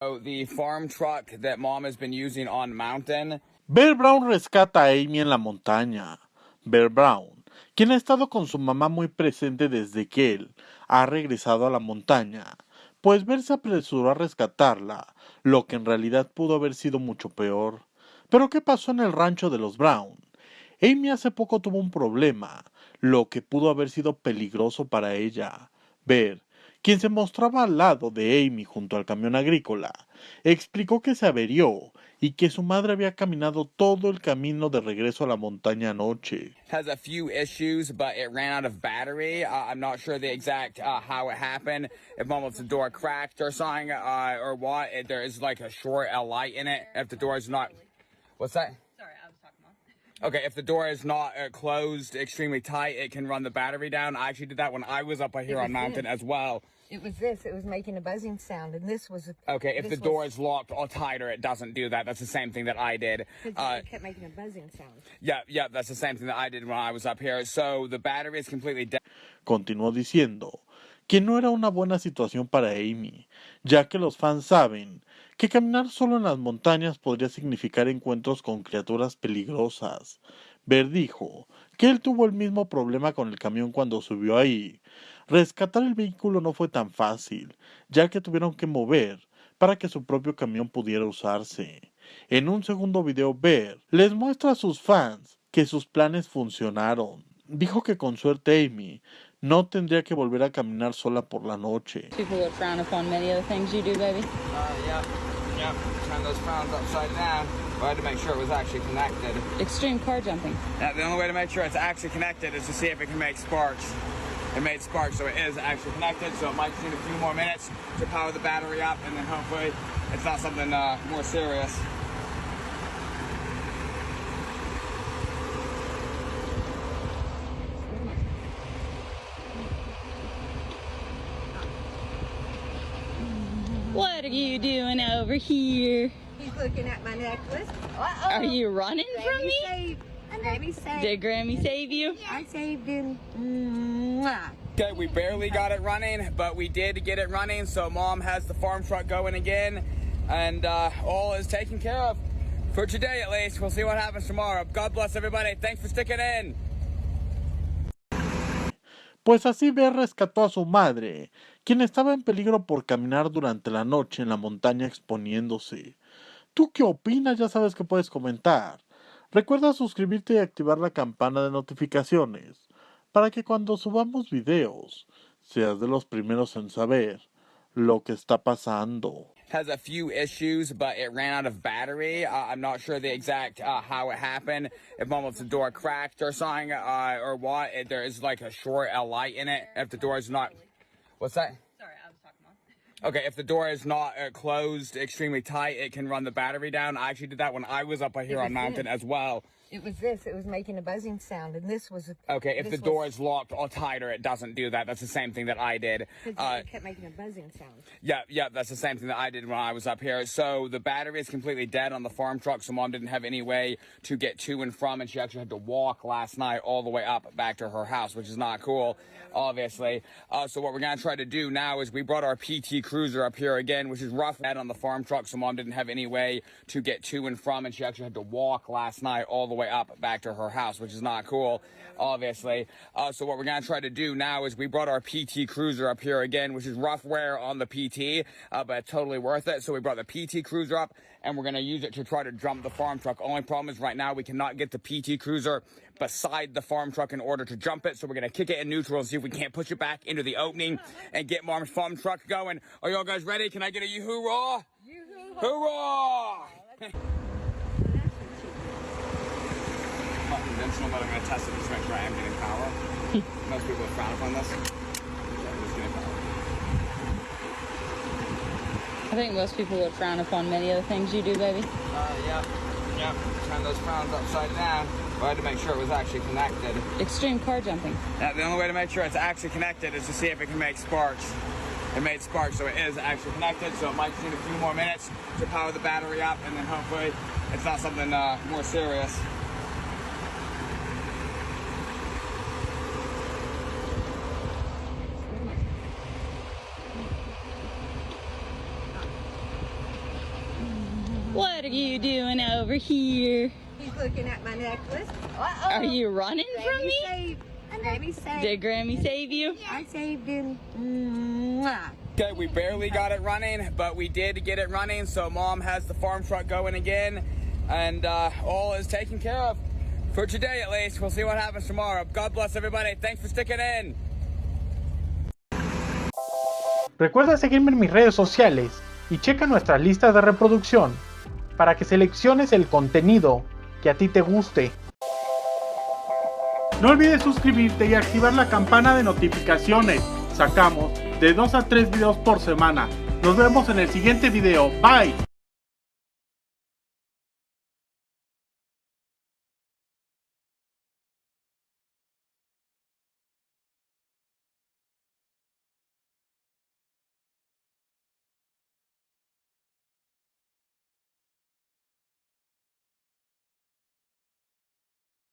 The farm truck that mom has been using on mountain. Bear Brown rescata a Amy en la montaña. Bear Brown, quien ha estado con su mamá muy presente desde que él ha regresado a la montaña, pues Bear se apresuró a rescatarla, lo que en realidad pudo haber sido mucho peor. Pero ¿qué pasó en el rancho de los Brown? Amy hace poco tuvo un problema, lo que pudo haber sido peligroso para ella. Bear, quien se mostraba al lado de Amy junto al camión agrícola, explicó que se averió y que su madre había caminado todo el camino de regreso a la montaña anoche. Has a few issues, but it ran out of battery. I'm not sure the exact how it happened. If mom left the door cracked or something, or what. There is like a short light in it. If the door is not, what's that? Sorry, I was talking about. Okay, if the door is not closed extremely tight, it can run the battery down. I actually did that when I was up here on mountain as well. It was this. It was making a buzzing sound, and this was. Okay, if the door is locked or tighter, it doesn't do that. That's the same thing that I did. It kept making a buzzing sound. Yeah, that's the same thing that I did when I was up here. So the battery is completely dead. Continuó diciendo que no era una buena situación para Amy, ya que los fans saben que caminar solo en las montañas podría significar encuentros con criaturas peligrosas. Bear dijo que él tuvo el mismo problema con el camión cuando subió ahí. Rescatar el vehículo no fue tan fácil, ya que tuvieron que mover para que su propio camión pudiera usarse. En un segundo video, Bear les muestra a sus fans que sus planes funcionaron. Dijo que con suerte Amy no tendría que volver a caminar sola por la noche. People would frown upon many of the things you do, baby. Yeah. Turn those frowns upside down. I had to make sure it was actually connected. Extreme car jumping. Yeah, the only way to make sure it's actually connected is to see if it can make sparks. It made sparks, so it is actually connected. So it might just need a few more minutes to power the battery up, and then hopefully it's not something more serious. What are you doing over here? He's looking at my necklace. Are you running from me? Saved. Grammy saved. Did Grammy save you? I saved him. Mwah. Okay, we barely got it running, but we did get it running. So mom has the farm truck going again, and all is taken care of for today at least. We'll see what happens tomorrow. God bless everybody. Thanks for sticking in. Pues así Bear rescató a su madre, quien estaba en peligro por caminar durante la noche en la montaña exponiéndose. ¿Tú qué opinas? Ya sabes que puedes comentar. Recuerda suscribirte y activar la campana de notificaciones para que cuando subamos videos seas de los primeros en saber lo que está pasando. Has a few issues, but it ran out of battery. I'm not sure the exact how it happened. If mom left the door cracked or something, or what. There is like a short light in it. If the door is not, what's that? Sorry, I was talking about. Okay, if the door is not closed extremely tight, it can run the battery down. I actually did that when I was up here on mountain as well. It was this. It was making a buzzing sound, and this was. Okay, if the door is locked or tighter, it doesn't do that. That's the same thing that I did. It kept making a buzzing sound. Yeah, that's the same thing that I did when I was up here. So the battery is completely dead on the farm truck, so mom didn't have any way to get to and from, and she actually had to walk last night all the way up back to her house, which is not cool, obviously. So what we're going to try to do now is we brought our PT Cruiser up here again, which is rough on the farm truck, so mom didn't have any way to get to and from, and she actually had to walk last night all the way up back to her house, which is not cool, obviously. So what we're going to try to do now is we brought our PT Cruiser up here again, which is rough wear on the PT, but totally worth it. So we brought the PT Cruiser up, and we're going to use it to try to jump the farm truck. Only problem is right now we cannot get the PT Cruiser beside the farm truck in order to jump it, so we're going to kick it in neutral and see if we can't push it back into the opening and get mom's farm truck going. Are y'all guys ready? Can I get a yoo-hoo-raw? Hurrah! Not conventional, but I'm going to test it just to make sure I am getting power. Most people would frown upon this. Yeah, I'm just getting power. I think most people would frown upon many of the things you do, baby. Yeah. Turn those frowns upside down. I had to make sure it was actually connected. Extreme car jumping. Yeah, the only way to make sure it's actually connected is to see if it can make sparks. It made sparks, so it is actually connected. So it might just need a few more minutes to power the battery up, and then hopefully it's not something more serious. What are you doing over here? He's looking at my necklace. Are you running from me? Saved. Grammy saved. Did Grammy save you? I saved him. Mwah. Okay, we barely got it running, but we did get it running. So Mom has the farm truck going again, and all is taken care of for today at least. We'll see what happens tomorrow. God bless everybody. Thanks for sticking in. Recuerda seguirme en mis redes sociales y checa nuestras listas de reproducción para que selecciones el contenido que a ti te guste. No olvides suscribirte y activar la campana de notificaciones. Sacamos de 2 a 3 videos por semana. Nos vemos en el siguiente video. Bye.